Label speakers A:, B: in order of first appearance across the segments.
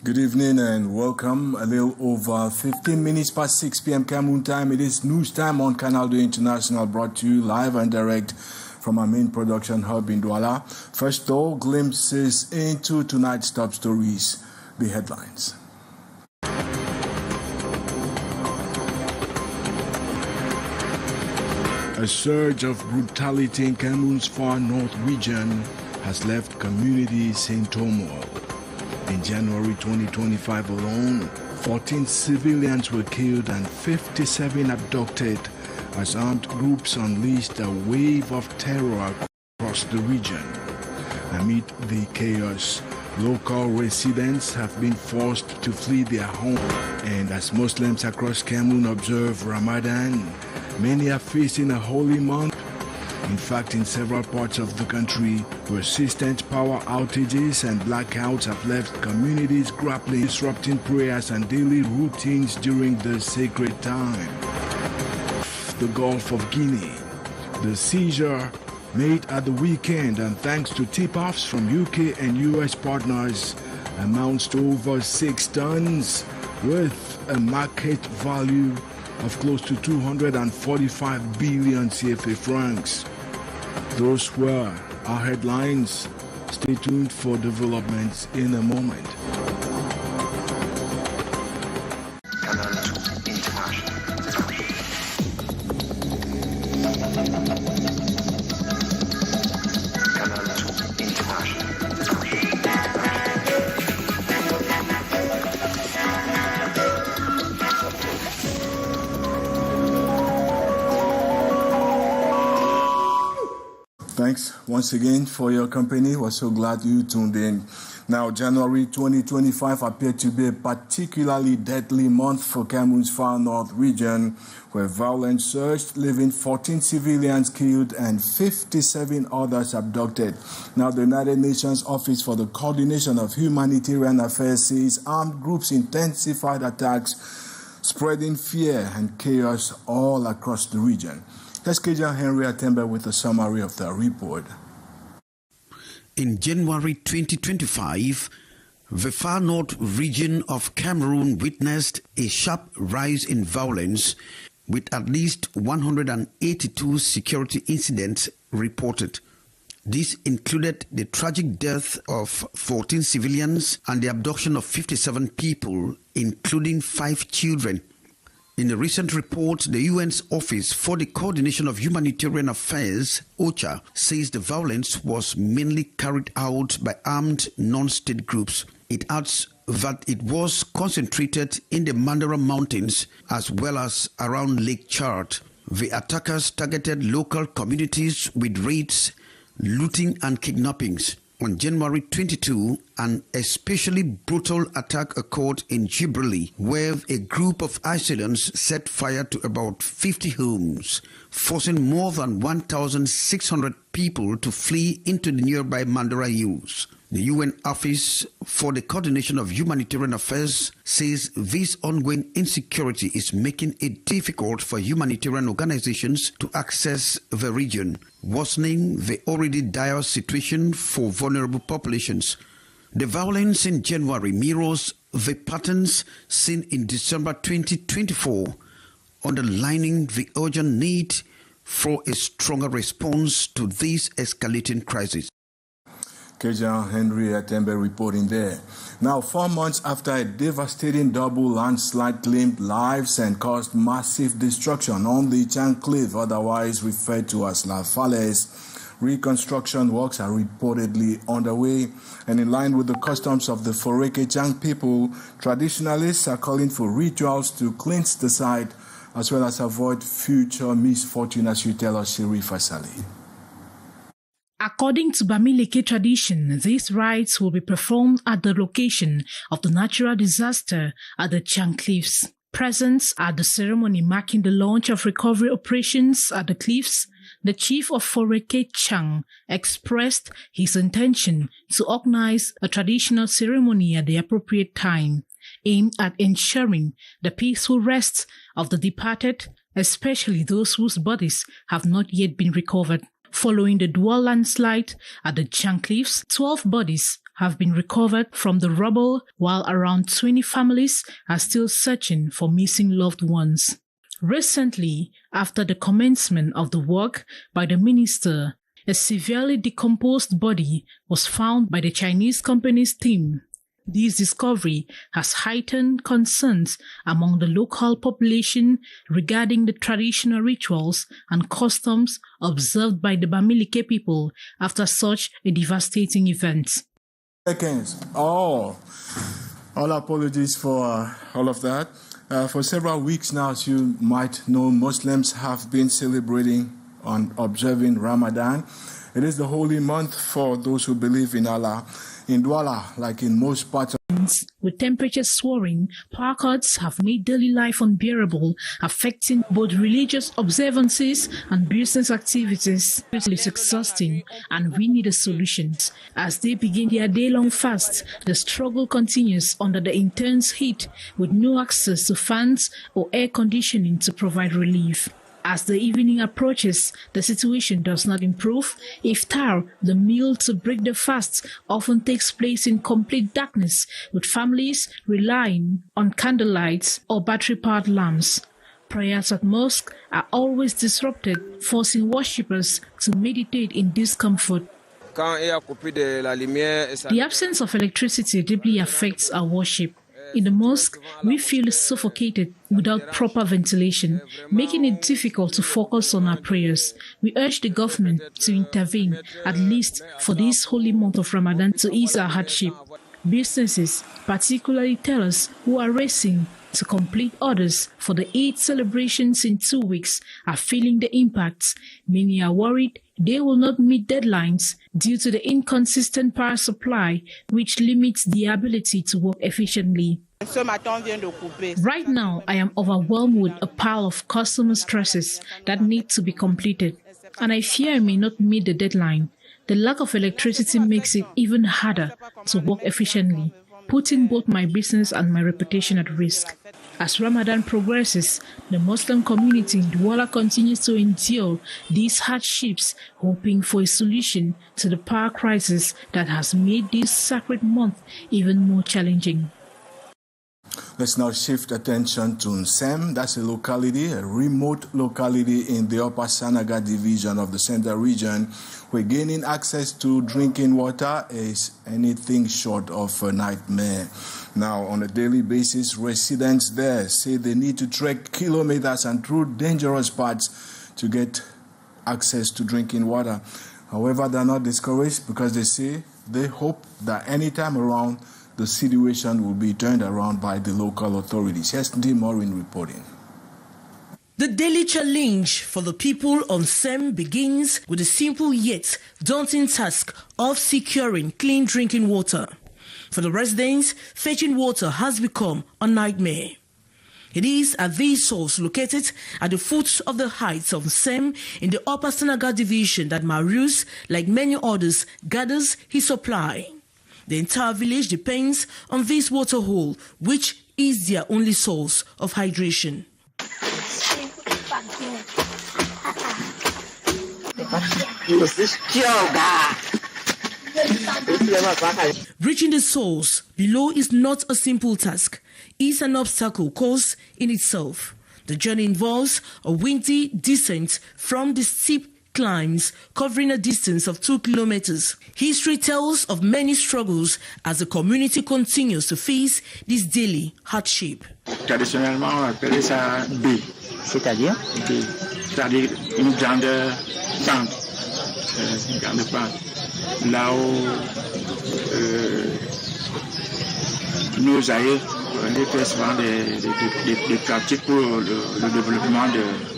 A: Good evening and welcome. A little over 15 minutes past 6 p.m. Cameroon time. It is news time on Canal International, brought to you live and direct from our main production hub in Douala. First though, glimpses into tonight's top stories, the headlines. A surge of brutality in Cameroon's far north region has left communities in turmoil. In January 2025 alone, 14 civilians were killed and 57 abducted as armed groups unleashed a wave of terror across the region. Amid the chaos, local residents have been forced to flee their home, and as Muslims across Cameroon observe Ramadan, many are facing a holy month. In fact, in several parts of the country, persistent power outages and blackouts have left communities grappling, disrupting prayers and daily routines during the sacred time. The Gulf of Guinea. The seizure made at the weekend, and thanks to tip-offs from UK and US partners, amounts to over 6 tons, with a market value of close to 245 billion CFA francs. Those were our headlines. Stay tuned for developments in a moment. Thanks once again for your company. We're so glad you tuned in. Now, January 2025 appeared to be a particularly deadly month for Cameroon's far north region, where violence surged, leaving 14 civilians killed and 57 others abducted. Now, the United Nations Office for the Coordination of Humanitarian Affairs says armed groups intensified attacks, spreading fear and chaos all across the region. Let's get Henry Atembe with a summary of the report.
B: In January 2025, the far north region of Cameroon witnessed a sharp rise in violence, with at least 182 security incidents reported. This included the tragic death of 14 civilians and the abduction of 57 people, including 5 children. In a recent report, the UN's Office for the Coordination of Humanitarian Affairs, OCHA, says the violence was mainly carried out by armed non-state groups. It adds that it was concentrated in the Mandara Mountains as well as around Lake Chad. The attackers targeted local communities with raids, looting and kidnappings. On January 22, an especially brutal attack occurred in Djibril, where a group of assailants set fire to about 50 homes, forcing more than 1,600 people to flee into the nearby Mandara Hills. The UN Office for the Coordination of Humanitarian Affairs says this ongoing insecurity is making it difficult for humanitarian organizations to access the region, worsening the already dire situation for vulnerable populations. The violence in January mirrors the patterns seen in December 2024, underlining the urgent need for a stronger response to this escalating crisis.
A: Kejan Henry Atembe reporting there. Now, 4 months after a devastating double landslide claimed lives and caused massive destruction on the Dschang cliff, otherwise referred to as La Falaise, reconstruction works are reportedly underway. And in line with the customs of the Foreke Dschang people, traditionalists are calling for rituals to cleanse the site as well as avoid future misfortune, as you tell us, Sherif Asali.
C: According to Bamileke tradition, these rites will be performed at the location of the natural disaster at the Dschang Cliffs. Present at the ceremony marking the launch of recovery operations at the cliffs, the chief of Foreke Dschang expressed his intention to organize a traditional ceremony at the appropriate time, aimed at ensuring the peaceful rest of the departed, especially those whose bodies have not yet been recovered. Following the dual landslide at the Dschang Cliffs, 12 bodies have been recovered from the rubble, while around 20 families are still searching for missing loved ones. Recently, after the commencement of the work by the minister, a severely decomposed body was found by the Chinese company's team. This discovery has heightened concerns among the local population regarding the traditional rituals and customs observed by the Bamileke people after such a devastating event.
A: All apologies for all of that. For several weeks now, as you might know, Muslims have been celebrating and observing Ramadan. It is the holy month for those who believe in Allah. In Douala, like in most parts of
C: with temperatures soaring, power cuts have made daily life unbearable, affecting both religious observances and business activities. It is exhausting, and we need a solution. As they begin their day-long fast, the struggle continues under the intense heat, with no access to fans or air conditioning to provide relief. As the evening approaches, the situation does not improve. Iftar, the meal to break the fast, often takes place in complete darkness, with families relying on candlelights or battery-powered lamps. Prayers at mosque are always disrupted, forcing worshippers to meditate in discomfort. The absence of electricity deeply affects our worship. In the mosque, we feel suffocated without proper ventilation, making it difficult to focus on our prayers. We urge the government to intervene, at least for this holy month of Ramadan, to ease our hardship. Businesses, particularly tellers who are racing to complete orders for the Eid celebrations in 2 weeks, are feeling the impacts. Many are worried they will not meet deadlines due to the inconsistent power supply, which limits the ability to work efficiently. Right now, I am overwhelmed with a pile of customer stresses that need to be completed, and I fear I may not meet the deadline. The lack of electricity makes it even harder to work efficiently, putting both my business and my reputation at risk. As Ramadan progresses, the Muslim community in Douala continues to endure these hardships, hoping for a solution to the power crisis that has made this sacred month even more challenging.
A: Let's now shift attention to Nsem. That's a locality, a remote locality in the Upper Sanaga division of the Central region, where gaining access to drinking water is anything short of a nightmare. Now, on a daily basis, residents there say they need to trek kilometers and through dangerous parts to get access to drinking water. However, they're not discouraged because they say they hope that anytime around, the situation will be turned around by the local authorities. Here's Tim Morin reporting.
D: The daily challenge for the people on Nsem begins with the simple yet daunting task of securing clean drinking water. For the residents, fetching water has become a nightmare. It is at this source located at the foot of the heights of Nsem in the Upper Sanaga division that Marius, like many others, gathers his supply. The entire village depends on this water hole, which is their only source of hydration. Reaching the source below is not a simple task. It's an obstacle course in itself. The journey involves a windy descent from the steep climbs covering a distance of 2 kilometers. History tells of many struggles as the community continues to face this daily hardship.
E: Traditionnellement, on appelait ça B, c'est-à-dire une grande pente. Une grande pente. Là où nos aïeux étaient souvent des pratiques pour le développement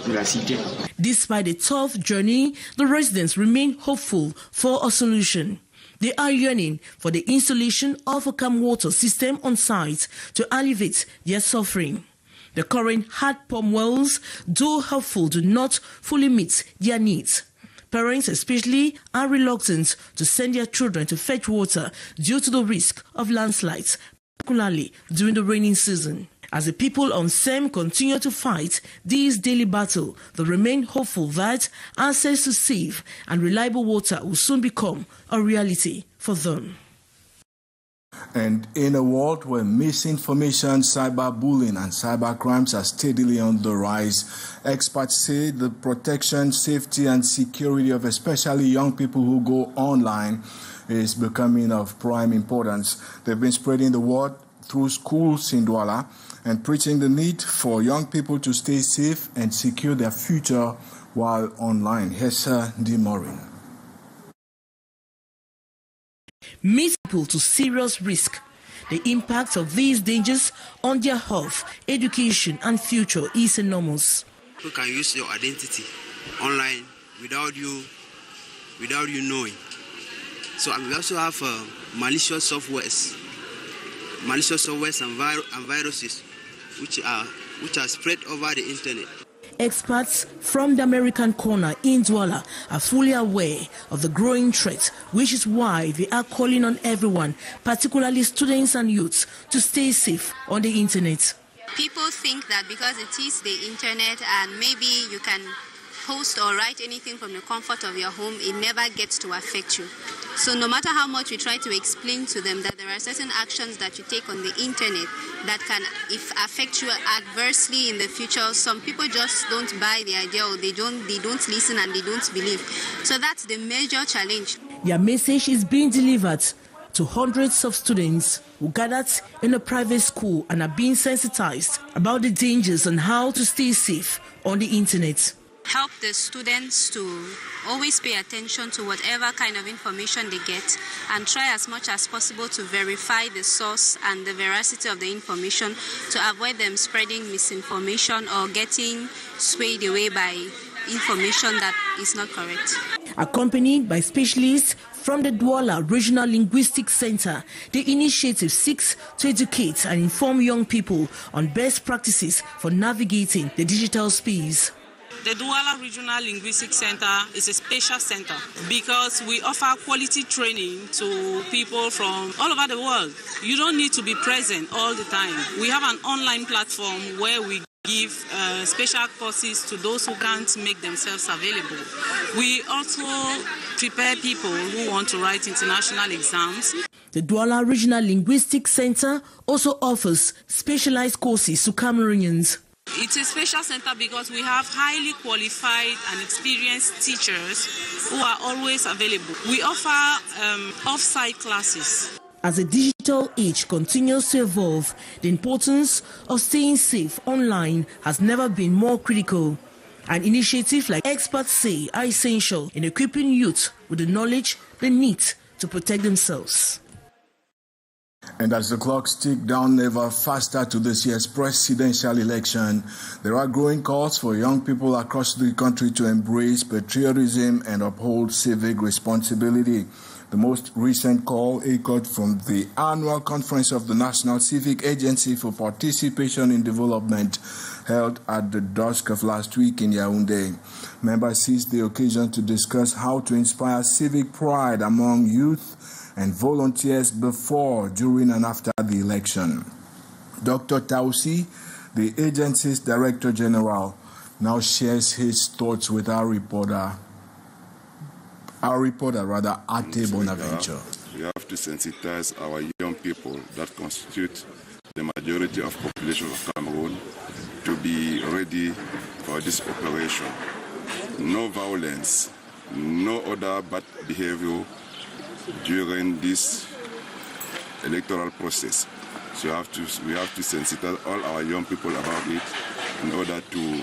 E: de la cité.
D: Despite the tough journey, the residents remain hopeful for a solution. They are yearning for the installation of a calm water system on site to alleviate their suffering. The current hard pump wells, though helpful, do not fully meet their needs. Parents especially are reluctant to send their children to fetch water due to the risk of landslides, particularly during the rainy season. As the people on Nsem continue to fight this daily battle, they remain hopeful that access to safe and reliable water will soon become a reality for them.
A: And in a world where misinformation, cyberbullying, and cybercrimes are steadily on the rise, experts say the protection, safety, and security of especially young people who go online is becoming of prime importance. They've been spreading the word through schools in Douala and preaching the need for young people to stay safe and secure their future while online. Hessa Dimorin.
D: Meet people to serious risk. The impact of these dangers on their health, education, and future is enormous.
F: People can use your identity online without you knowing. So we also have malicious softwares and viruses which are spread over the internet.
D: Experts from the American corner in Douala are fully aware of the growing threat, which is why they are calling on everyone, particularly students and youths, to stay safe on the internet.
G: People think that because it is the internet and maybe you can post or write anything from the comfort of your home, it never gets to affect you. So no matter how much we try to explain to them that there are certain actions that you take on the internet that can affect you adversely in the future, some people just don't buy the idea, or they don't listen and they don't believe. So that's the major challenge.
D: Their message is being delivered to hundreds of students who gathered in a private school and are being sensitized about the dangers and how to stay safe on the internet.
G: Help the students to always pay attention to whatever kind of information they get and try as much as possible to verify the source and the veracity of the information to avoid them spreading misinformation or getting swayed away by information that is not correct.
D: Accompanied by specialists from the Douala Regional Linguistic Center, the initiative seeks to educate and inform young people on best practices for navigating the digital space.
H: The Douala Regional Linguistic Center is a special center because we offer quality training to people from all over the world. You don't need to be present all the time. We have an online platform where we give special courses to those who can't make themselves available. We also prepare people who want to write international exams.
D: The Douala Regional Linguistic Center also offers specialized courses to Cameroonians.
H: It's a special center because we have highly qualified and experienced teachers who are always available. We offer off-site classes.
D: As the digital age continues to evolve, the importance of staying safe online has never been more critical. An initiative like experts say are essential in equipping youth with the knowledge they need to protect themselves.
A: And as the clocks tick down ever faster to this year's presidential election, there are growing calls for young people across the country to embrace patriotism and uphold civic responsibility. The most recent call echoed from the annual conference of the National Civic Agency for Participation in Development held at the dusk of last week in Yaoundé. Members seized the occasion to discuss how to inspire civic pride among youth and volunteers before, during, and after the election. Dr. Tausi, the agency's Director General, now shares his thoughts with our reporter, Ate Bonaventure.
I: We have to sensitize our young people that constitute the majority of population of Cameroon to be ready for this operation. No violence, no other bad behavior during this electoral process. So we have to sensitize all our young people about it in order to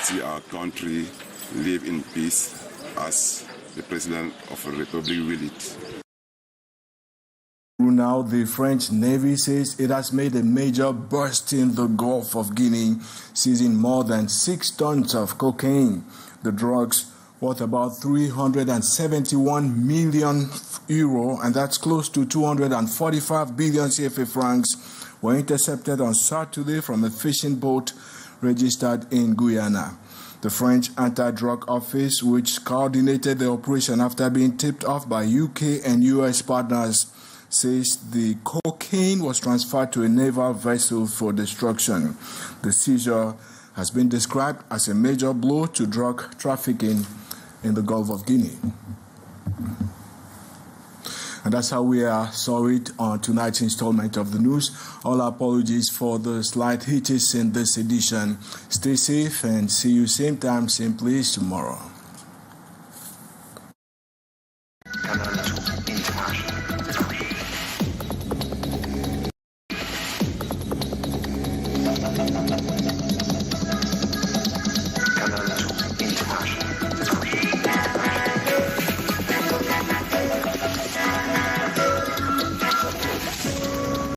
I: see our country live in peace as the President of the Republic will it.
A: Now, the French Navy says it has made a major burst in the Gulf of Guinea, seizing more than 6 tons of cocaine. The drugs, worth about 371 million euro, and that's close to 245 billion CFA francs, were intercepted on Saturday from a fishing boat registered in Guyana. The French Anti-Drug Office, which coordinated the operation after being tipped off by UK and US partners, says the cocaine was transferred to a naval vessel for destruction. The seizure has been described as a major blow to drug trafficking in the Gulf of Guinea. And that's how we are sorry on tonight's installment of the news. All our apologies for the slight hitches in this edition. Stay safe and see you same time, same place tomorrow.